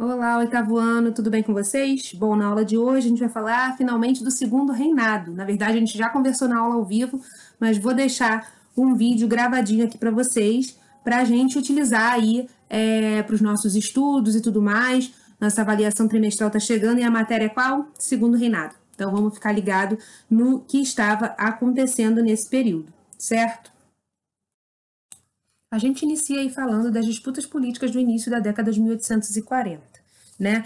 Olá, oitavo ano, tudo bem com vocês? Bom, na aula de hoje a gente vai falar finalmente do segundo reinado. Na verdade, a gente já conversou na aula ao vivo, mas vou deixar um vídeo gravadinho aqui para vocês, para a gente utilizar aí para os nossos estudos e tudo mais. Nossa avaliação trimestral está chegando e a matéria é qual? Segundo reinado. Então vamos ficar ligado no que estava acontecendo nesse período, certo? A gente inicia aí falando das disputas políticas do início da década de 1840, né?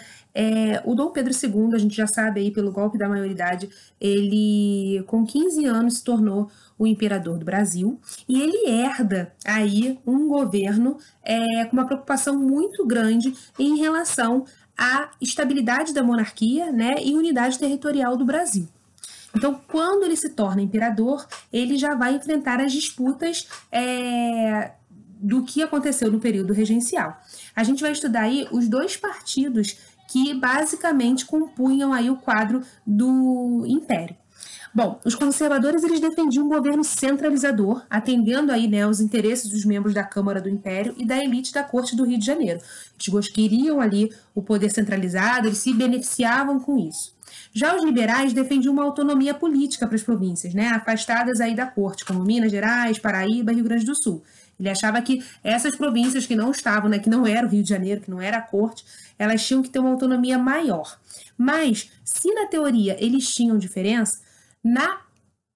O Dom Pedro II, a gente já sabe aí pelo golpe da maioridade, ele com 15 anos se tornou o imperador do Brasil e ele herda aí um governo com uma preocupação muito grande em relação à estabilidade da monarquia, né, e unidade territorial do Brasil. Então, quando ele se torna imperador, ele já vai enfrentar as disputas do que aconteceu no período regencial. A gente vai estudar aí os dois partidos que basicamente compunham aí o quadro do Império. Bom, os conservadores eles defendiam um governo centralizador, atendendo aí, né, os interesses dos membros da Câmara do Império e da elite da Corte do Rio de Janeiro. Eles queriam ali o poder centralizado, eles se beneficiavam com isso. Já os liberais defendiam uma autonomia política para as províncias, né, afastadas aí da corte, como Minas Gerais, Paraíba e Rio Grande do Sul. Ele achava que essas províncias que não estavam, né, que não era o Rio de Janeiro, que não era a corte, elas tinham que ter uma autonomia maior. Mas, se na teoria eles tinham diferença, na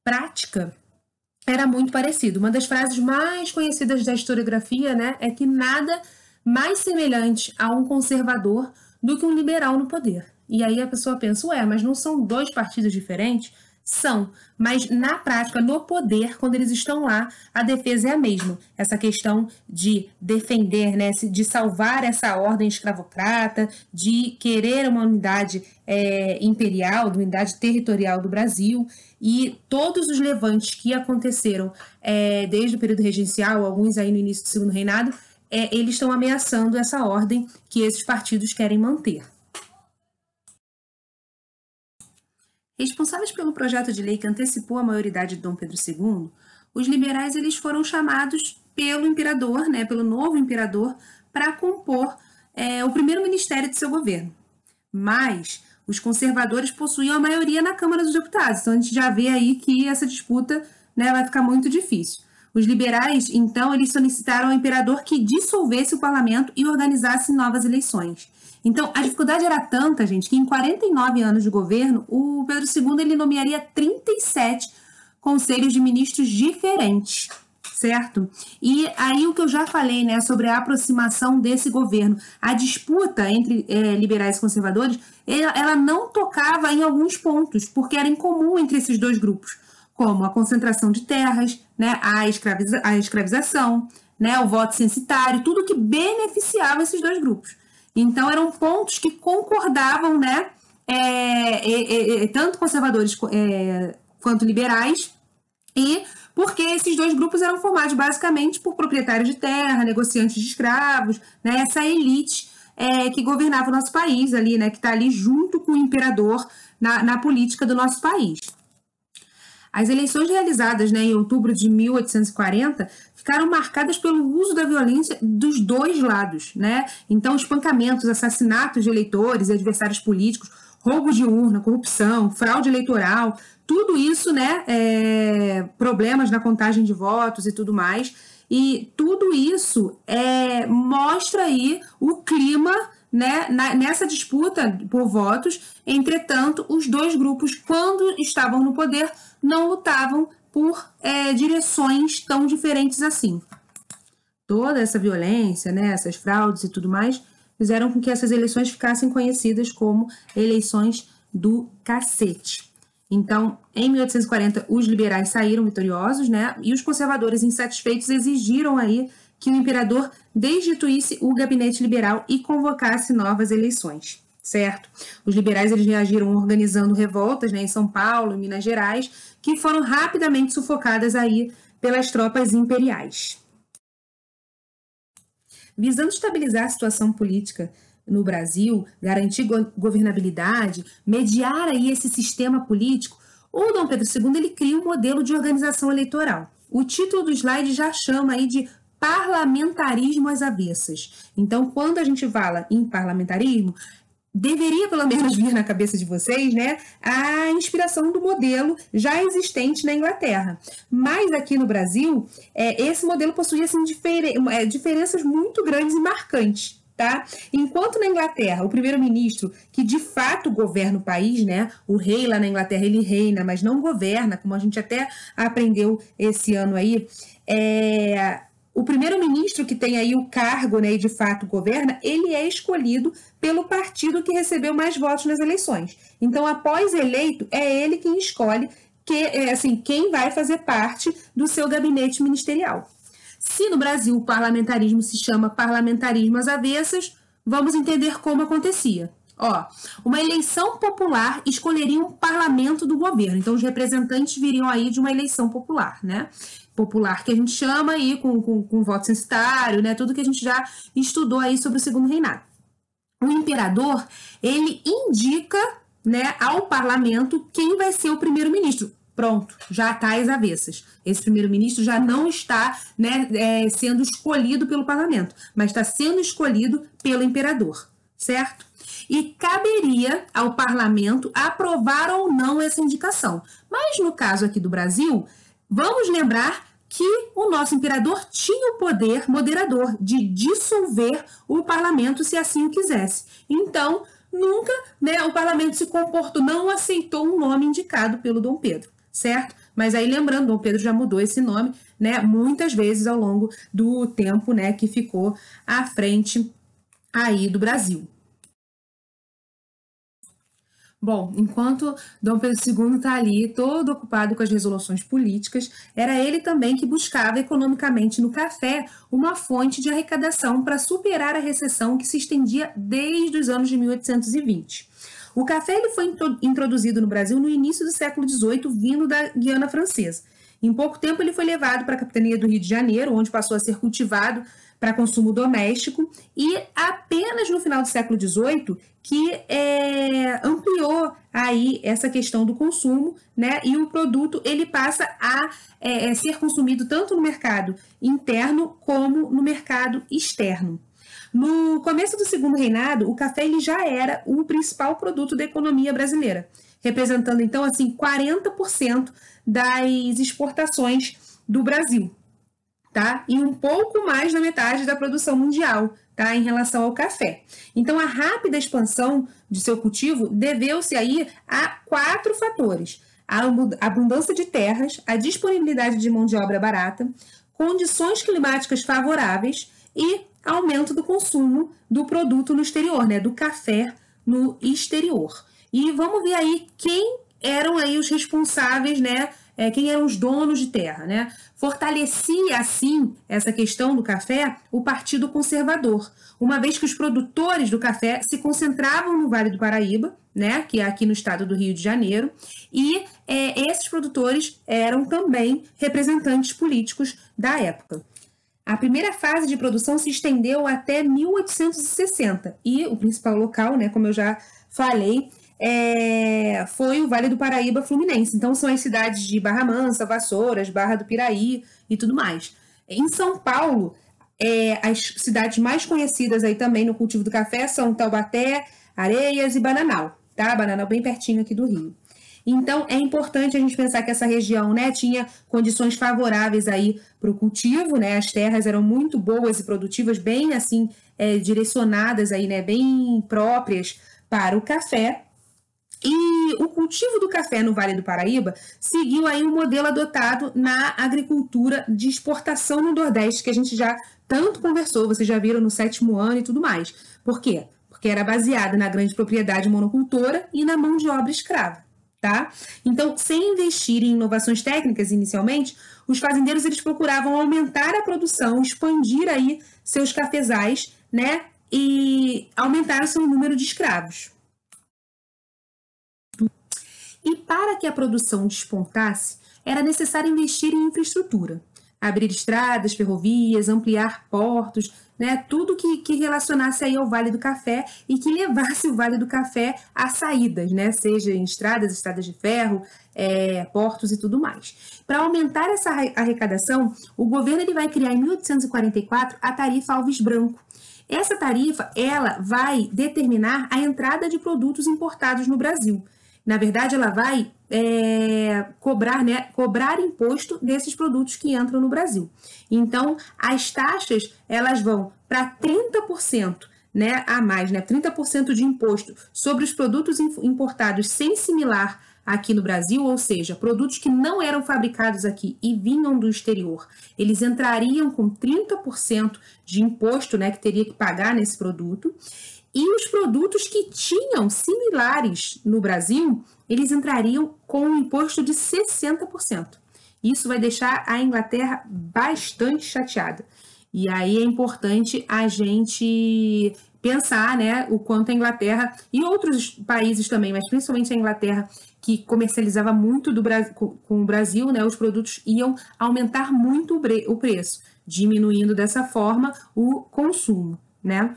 prática era muito parecido. Uma das frases mais conhecidas da historiografia, né, é que nada mais semelhante a um conservador do que um liberal no poder. E aí a pessoa pensa, mas não são dois partidos diferentes? São, mas na prática, no poder, quando eles estão lá, a defesa é a mesma. Essa questão de defender, né, de salvar essa ordem escravocrata, de querer uma unidade imperial, uma unidade territorial do Brasil, e todos os levantes que aconteceram desde o período regencial, alguns aí no início do segundo reinado, eles estão ameaçando essa ordem que esses partidos querem manter. Responsáveis pelo projeto de lei que antecipou a maioridade de Dom Pedro II, os liberais eles foram chamados pelo imperador, né, pelo novo imperador, para compor o primeiro ministério de seu governo. Mas os conservadores possuíam a maioria na Câmara dos Deputados, então a gente já vê aí que essa disputa, né, vai ficar muito difícil. Os liberais, então, eles solicitaram ao imperador que dissolvesse o parlamento e organizasse novas eleições. Então, a dificuldade era tanta, gente, que em 49 anos de governo, o Pedro II ele nomearia 37 conselhos de ministros diferentes, certo? E aí o que eu já falei, né, sobre a aproximação desse governo, a disputa entre liberais e conservadores, ela não tocava em alguns pontos, porque era incomum entre esses dois grupos, como a concentração de terras, né, a escravização, né, o voto censitário, tudo que beneficiava esses dois grupos. Então, eram pontos que concordavam, né, tanto conservadores quanto liberais, e porque esses dois grupos eram formados basicamente por proprietários de terra, negociantes de escravos, né, essa elite que governava o nosso país ali, né, que está ali junto com o imperador na política do nosso país. As eleições realizadas, né, em outubro de 1840 ficaram marcadas pelo uso da violência dos dois lados, né? Então, espancamentos, assassinatos de eleitores e adversários políticos, roubo de urna, corrupção, fraude eleitoral, tudo isso, né, problemas na contagem de votos e tudo mais. E tudo isso mostra aí o clima, né, nessa disputa por votos. Entretanto, os dois grupos, quando estavam no poder, não lutavam por direções tão diferentes assim. Toda essa violência, né, essas fraudes e tudo mais, fizeram com que essas eleições ficassem conhecidas como eleições do cacete. Então, em 1840, os liberais saíram vitoriosos, né, e os conservadores insatisfeitos exigiram aí que o imperador destituísse o gabinete liberal e convocasse novas eleições, certo? Os liberais eles reagiram organizando revoltas, né, em São Paulo, em Minas Gerais, que foram rapidamente sufocadas aí pelas tropas imperiais. Visando estabilizar a situação política no Brasil, garantir governabilidade, mediar aí esse sistema político, o Dom Pedro II ele cria um modelo de organização eleitoral. O título do slide já chama aí de parlamentarismo às avessas. Então, quando a gente fala em parlamentarismo, deveria pelo menos vir na cabeça de vocês, né, a inspiração do modelo já existente na Inglaterra. Mas aqui no Brasil, esse modelo possui assim, diferenças muito grandes e marcantes. Tá? Enquanto na Inglaterra, o primeiro-ministro, que de fato governa o país, né? O rei lá na Inglaterra, ele reina, mas não governa, como a gente até aprendeu esse ano aí, o primeiro-ministro que tem aí o cargo, né, e de fato governa, ele é escolhido pelo partido que recebeu mais votos nas eleições. Então, após eleito, é ele quem escolhe quem vai fazer parte do seu gabinete ministerial. Se no Brasil o parlamentarismo se chama parlamentarismo às avessas, vamos entender como acontecia. Uma eleição popular escolheria um parlamento do governo. Então, os representantes viriam aí de uma eleição popular, né? Popular que a gente chama aí com voto censitário, né? Tudo que a gente já estudou aí sobre o Segundo Reinado. O imperador, ele indica, né, ao parlamento quem vai ser o primeiro-ministro. Pronto, já está às avessas. Esse primeiro-ministro já não está, né, sendo escolhido pelo parlamento, mas está sendo escolhido pelo imperador, certo? E caberia ao parlamento aprovar ou não essa indicação. Mas no caso aqui do Brasil, vamos lembrar que o nosso imperador tinha o poder moderador de dissolver o parlamento se assim o quisesse. Então, nunca, né, o parlamento se comportou, não aceitou um nome indicado pelo Dom Pedro. Certo? Mas aí lembrando, Dom Pedro já mudou esse nome, né, muitas vezes ao longo do tempo, né, que ficou à frente aí do Brasil. Bom, enquanto Dom Pedro II está ali todo ocupado com as resoluções políticas, era ele também que buscava economicamente no café uma fonte de arrecadação para superar a recessão que se estendia desde os anos de 1820. O café ele foi introduzido no Brasil no início do século XVIII, vindo da Guiana Francesa. Em pouco tempo ele foi levado para a capitania do Rio de Janeiro, onde passou a ser cultivado para consumo doméstico, e apenas no final do século XVIII que ampliou aí essa questão do consumo, né? E o produto ele passa a ser consumido tanto no mercado interno como no mercado externo. No começo do Segundo Reinado, o café ele já era o principal produto da economia brasileira, representando então assim 40% das exportações do Brasil, tá? E um pouco mais da metade da produção mundial, tá? Em relação ao café. Então, a rápida expansão de seu cultivo deveu-se aí a 4 fatores: a abundância de terras, a disponibilidade de mão de obra barata, condições climáticas favoráveis e aumento do consumo do produto no exterior, né, do café no exterior. E vamos ver aí quem eram aí os responsáveis, né, quem eram os donos de terra, né? Fortalecia, assim, essa questão do café o Partido Conservador, uma vez que os produtores do café se concentravam no Vale do Paraíba, né, que é aqui no estado do Rio de Janeiro, e esses produtores eram também representantes políticos da época. A primeira fase de produção se estendeu até 1860 e o principal local, né, como eu já falei, foi o Vale do Paraíba Fluminense. Então são as cidades de Barra Mansa, Vassouras, Barra do Piraí e tudo mais. Em São Paulo, as cidades mais conhecidas aí também no cultivo do café são Taubaté, Areias e Bananal, tá? Bananal bem pertinho aqui do Rio. Então, é importante a gente pensar que essa região, né, tinha condições favoráveis aí para o cultivo, né, as terras eram muito boas e produtivas, bem assim, direcionadas aí, né, bem próprias para o café. E o cultivo do café no Vale do Paraíba seguiu aí um modelo adotado na agricultura de exportação no Nordeste, que a gente já tanto conversou, vocês já viram no 7º ano e tudo mais. Por quê? Porque era baseada na grande propriedade monocultora e na mão de obra escrava. Tá? Então, sem investir em inovações técnicas inicialmente, os fazendeiros eles procuravam aumentar a produção, expandir aí seus cafezais, né, e aumentar o seu número de escravos. E para que a produção despontasse, era necessário investir em infraestrutura. abrir estradas, ferrovias, ampliar portos, né, tudo que relacionasse aí ao Vale do Café e que levasse o Vale do Café a saídas, né, seja em estradas de ferro, portos e tudo mais. Para aumentar essa arrecadação, o governo ele vai criar em 1844 a tarifa Alves Branco. Essa tarifa ela vai determinar a entrada de produtos importados no Brasil. Na verdade, ela vai cobrar imposto desses produtos que entram no Brasil. Então, as taxas elas vão para 30%, né, a mais, né, 30% de imposto sobre os produtos importados sem similar aqui no Brasil, ou seja, produtos que não eram fabricados aqui e vinham do exterior, eles entrariam com 30% de imposto, né, que teria que pagar nesse produto. E os produtos que tinham similares no Brasil, eles entrariam com um imposto de 60%. Isso vai deixar a Inglaterra bastante chateada. E aí é importante a gente pensar, né, o quanto a Inglaterra e outros países também, mas principalmente a Inglaterra, que comercializava muito com o Brasil, né, os produtos iam aumentar muito o preço, diminuindo dessa forma o consumo, né?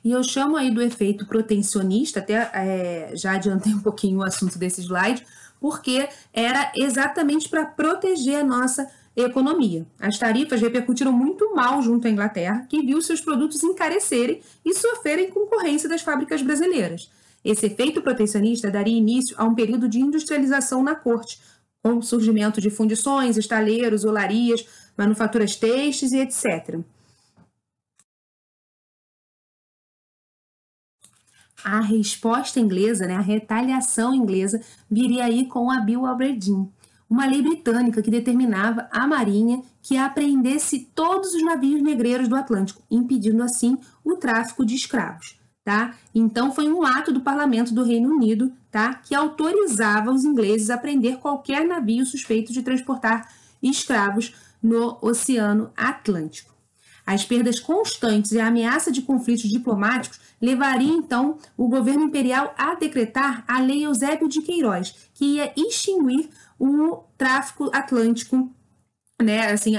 E eu chamo aí do efeito protecionista, até já adiantei um pouquinho o assunto desse slide, porque era exatamente para proteger a nossa economia. As tarifas repercutiram muito mal junto à Inglaterra, que viu seus produtos encarecerem e sofrerem concorrência das fábricas brasileiras. Esse efeito protecionista daria início a um período de industrialização na corte, com o surgimento de fundições, estaleiros, olarias, manufaturas têxteis e etc. A resposta inglesa, né, a retaliação inglesa, viria aí com a Bill Aberdeen, uma lei britânica que determinava à Marinha que apreendesse todos os navios negreiros do Atlântico, impedindo assim o tráfico de escravos. Tá? Então foi um ato do Parlamento do Reino Unido, tá, que autorizava os ingleses a prender qualquer navio suspeito de transportar escravos no Oceano Atlântico. As perdas constantes e a ameaça de conflitos diplomáticos levaria, então, o governo imperial a decretar a Lei Eusébio de Queiroz, que ia extinguir o tráfico atlântico, né, assim,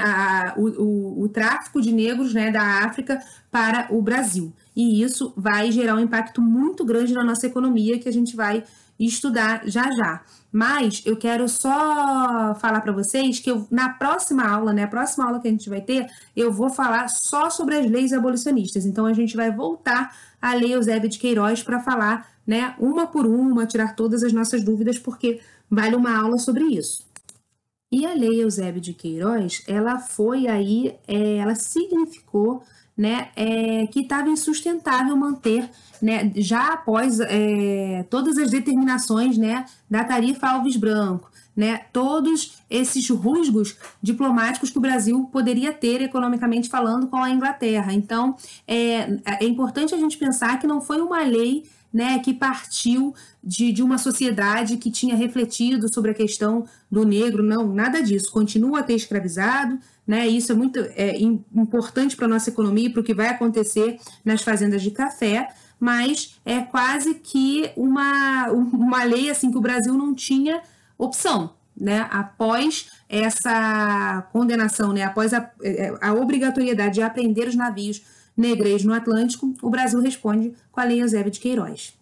o tráfico de negros, né, da África para o Brasil. E isso vai gerar um impacto muito grande na nossa economia, que a gente vai estudar já já. Mas eu quero só falar para vocês que na próxima aula, né, a próxima aula que a gente vai ter, eu vou falar só sobre as leis abolicionistas. Então a gente vai voltar à Lei Eusébio de Queiroz para falar, né, uma por uma, tirar todas as nossas dúvidas, porque vale uma aula sobre isso. E a Lei Eusébio de Queiroz, ela foi aí, ela significou, né, que estava insustentável manter, né, já após todas as determinações, né, da tarifa Alves Branco, né, todos esses rusgos diplomáticos que o Brasil poderia ter economicamente falando com a Inglaterra. Então, é importante a gente pensar que não foi uma lei, né, que partiu de uma sociedade que tinha refletido sobre a questão do negro, não, nada disso, continua a ter escravizado, né, isso é muito importante para a nossa economia e para o que vai acontecer nas fazendas de café, mas é quase que uma lei assim que o Brasil não tinha opção, né, após essa condenação, né, após a obrigatoriedade de apreender os navios negreiros no Atlântico, o Brasil responde com a Lei Eusébio de Queiroz.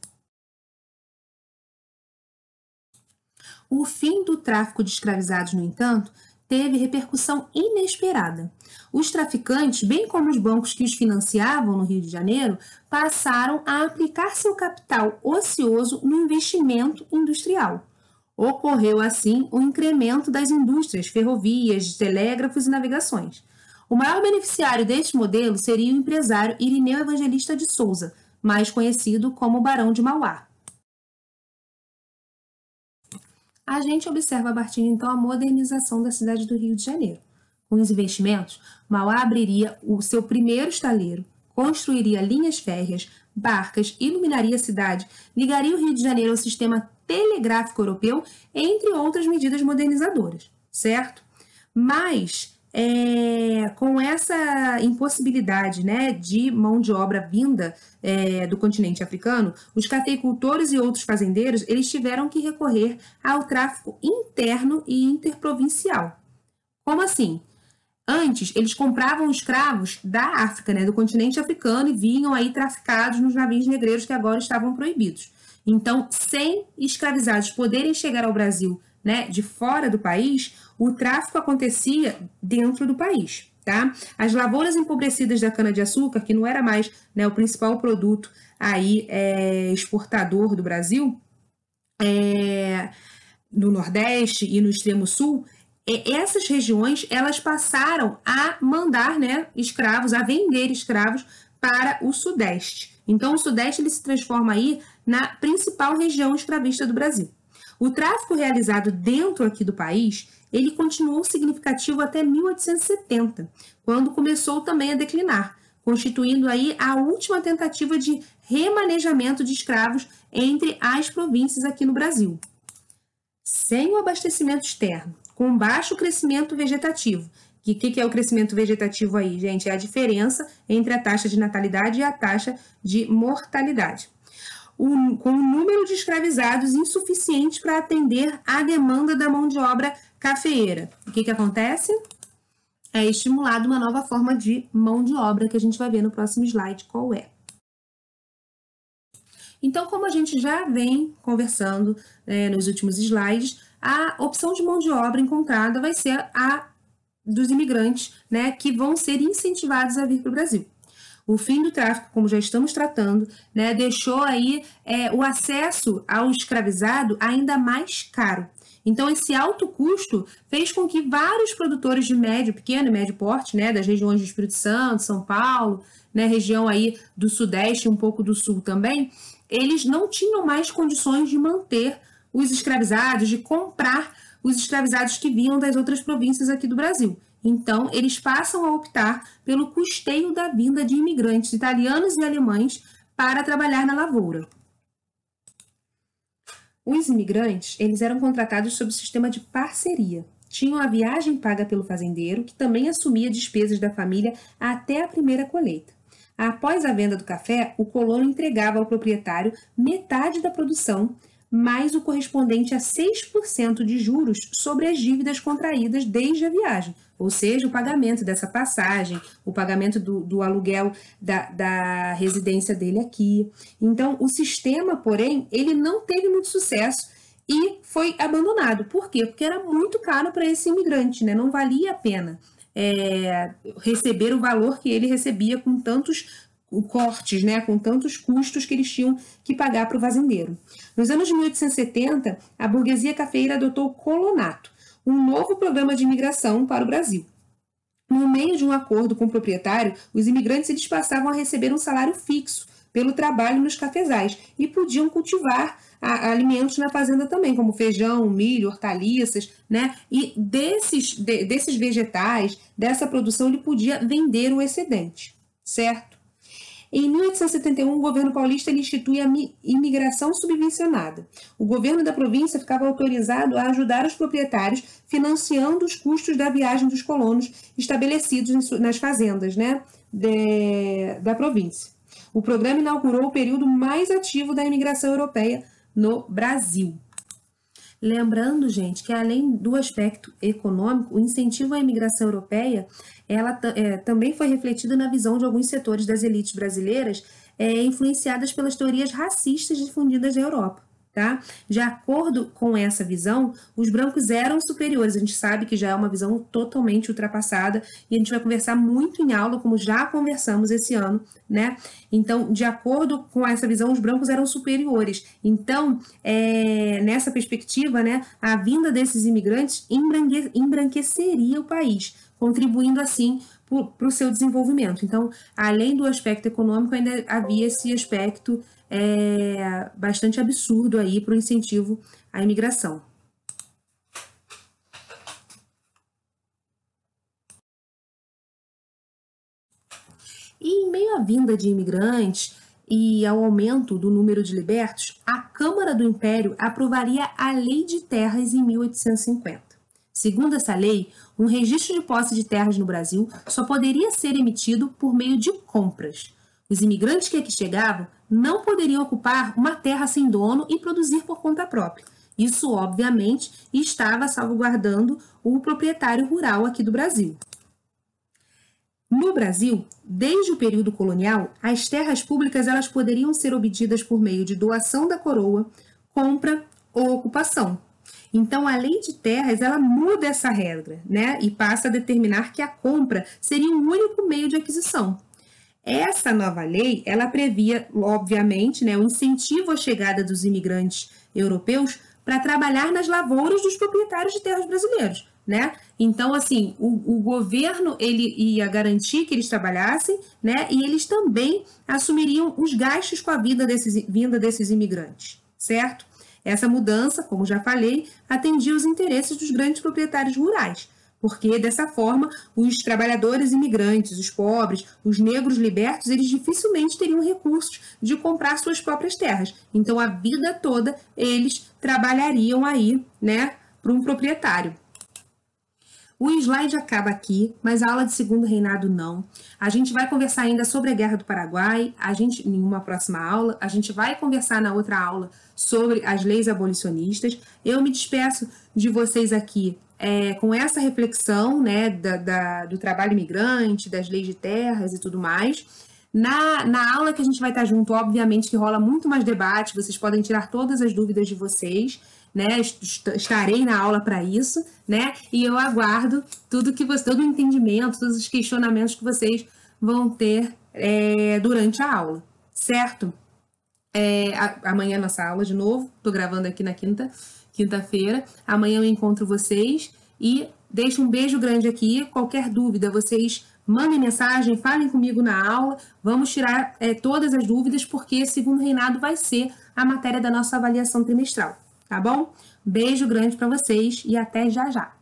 O fim do tráfico de escravizados, no entanto, teve repercussão inesperada. Os traficantes, bem como os bancos que os financiavam no Rio de Janeiro, passaram a aplicar seu capital ocioso no investimento industrial. Ocorreu, assim, o incremento das indústrias, ferrovias, telégrafos e navegações. O maior beneficiário deste modelo seria o empresário Irineu Evangelista de Souza, mais conhecido como Barão de Mauá. A gente observa a partir então a modernização da cidade do Rio de Janeiro. Com os investimentos, Mauá abriria o seu primeiro estaleiro, construiria linhas férreas, barcas, iluminaria a cidade, ligaria o Rio de Janeiro ao sistema telegráfico europeu, entre outras medidas modernizadoras, certo? Mas com essa impossibilidade, né, de mão de obra vinda do continente africano, os cafeicultores e outros fazendeiros eles tiveram que recorrer ao tráfico interno e interprovincial. Como assim? Antes, eles compravam escravos da África, né, do continente africano, e vinham aí traficados nos navios negreiros que agora estavam proibidos. Então, sem escravizados poderem chegar ao Brasil, né, de fora do país, o tráfico acontecia dentro do país. Tá? As lavouras empobrecidas da cana-de-açúcar, que não era mais, né, o principal produto aí, exportador do Brasil, no Nordeste e no extremo Sul, essas regiões elas passaram a mandar, né, escravos, a vender escravos para o Sudeste. Então, o Sudeste ele se transforma aí na principal região escravista do Brasil. O tráfico realizado dentro aqui do país, ele continuou significativo até 1870, quando começou também a declinar, constituindo aí a última tentativa de remanejamento de escravos entre as províncias aqui no Brasil. Sem o abastecimento externo, com baixo crescimento vegetativo. O que é o crescimento vegetativo aí, gente? É a diferença entre a taxa de natalidade e a taxa de mortalidade. Com um número de escravizados insuficiente para atender à demanda da mão de obra cafeeira. O que acontece? É estimulada uma nova forma de mão de obra, que a gente vai ver no próximo slide qual é. Então, como a gente já vem conversando nos últimos slides, a opção de mão de obra encontrada vai ser a dos imigrantes, né, que vão ser incentivados a vir para o Brasil. O fim do tráfico, como já estamos tratando, né, deixou aí o acesso ao escravizado ainda mais caro. Então, esse alto custo fez com que vários produtores de médio, pequeno e médio porte, né, das regiões do Espírito Santo, São Paulo, né, região aí do Sudeste e um pouco do Sul também, eles não tinham mais condições de manter os escravizados, de comprar os escravizados que vinham das outras províncias aqui do Brasil. Então, eles passam a optar pelo custeio da vinda de imigrantes italianos e alemães para trabalhar na lavoura. Os imigrantes, eles eram contratados sob o sistema de parceria. Tinham a viagem paga pelo fazendeiro, que também assumia despesas da família até a primeira colheita. Após a venda do café, o colono entregava ao proprietário metade da produção, mais o correspondente a 6% de juros sobre as dívidas contraídas desde a viagem, ou seja, o pagamento dessa passagem, o pagamento do aluguel da residência dele aqui. Então, o sistema, porém, ele não teve muito sucesso e foi abandonado. Por quê? Porque era muito caro para esse imigrante, né? Não valia a pena receber o valor que ele recebia com tantos cortes, né, com tantos custos que eles tinham que pagar para o fazendeiro. Nos anos de 1870, a burguesia cafeeira adotou o colonato, um novo programa de imigração para o Brasil. No meio de um acordo com o proprietário, os imigrantes eles passavam a receber um salário fixo pelo trabalho nos cafezais e podiam cultivar alimentos na fazenda também, como feijão, milho, hortaliças, né? E desses vegetais, dessa produção, ele podia vender o excedente, certo? Em 1871, o governo paulista ele institui a imigração subvencionada. O governo da província ficava autorizado a ajudar os proprietários, financiando os custos da viagem dos colonos estabelecidos nas fazendas, né, da província. O programa inaugurou o período mais ativo da imigração europeia no Brasil. Lembrando, gente, que além do aspecto econômico, o incentivo à imigração europeia ela também foi refletido na visão de alguns setores das elites brasileiras influenciadas pelas teorias racistas difundidas na Europa. Tá? De acordo com essa visão, os brancos eram superiores. A gente sabe que já é uma visão totalmente ultrapassada e a gente vai conversar muito em aula, como já conversamos esse ano, né? Então, de acordo com essa visão, os brancos eram superiores. Então, nessa perspectiva, né, a vinda desses imigrantes embranqueceria o país, contribuindo assim para o seu desenvolvimento. Então, além do aspecto econômico, ainda havia esse aspecto bastante absurdo aí para o incentivo à imigração. E em meio à vinda de imigrantes e ao aumento do número de libertos, a Câmara do Império aprovaria a Lei de Terras em 1850. Segundo essa lei, um registro de posse de terras no Brasil só poderia ser emitido por meio de compras. Os imigrantes que aqui chegavam não poderiam ocupar uma terra sem dono e produzir por conta própria. Isso, obviamente, estava salvaguardando o proprietário rural aqui do Brasil. No Brasil, desde o período colonial, as terras públicas elas poderiam ser obtidas por meio de doação da coroa, compra ou ocupação. Então, a lei de terras, ela muda essa regra, né? E passa a determinar que a compra seria o único meio de aquisição. Essa nova lei, ela previa, obviamente, né, o incentivo à chegada dos imigrantes europeus para trabalhar nas lavouras dos proprietários de terras brasileiros, né? Então, assim, o governo, ele ia garantir que eles trabalhassem, né? E eles também assumiriam os gastos com a vinda desses imigrantes, certo? Essa mudança, como já falei, atendia os interesses dos grandes proprietários rurais, porque dessa forma os trabalhadores imigrantes, os pobres, os negros libertos, eles dificilmente teriam recursos de comprar suas próprias terras. Então a vida toda eles trabalhariam aí, né, para um proprietário. O slide acaba aqui, mas a aula de Segundo Reinado não. A gente vai conversar ainda sobre a Guerra do Paraguai, em uma próxima aula. A gente vai conversar na outra aula sobre as leis abolicionistas. Eu me despeço de vocês aqui com essa reflexão, né, do trabalho imigrante, das leis de terras e tudo mais. Na aula que a gente vai estar junto, obviamente que rola muito mais debate, vocês podem tirar todas as dúvidas de vocês, né? Estarei na aula para isso, né? E eu aguardo todo o entendimento, todos os questionamentos que vocês vão ter durante a aula, certo? Amanhã é nossa aula de novo, tô gravando aqui na quinta-feira. Amanhã eu encontro vocês e deixo um beijo grande aqui. Qualquer dúvida, vocês mandem mensagem, falem comigo na aula. Vamos tirar todas as dúvidas, porque Segundo Reinado vai ser a matéria da nossa avaliação trimestral, tá bom? Beijo grande para vocês e até já já.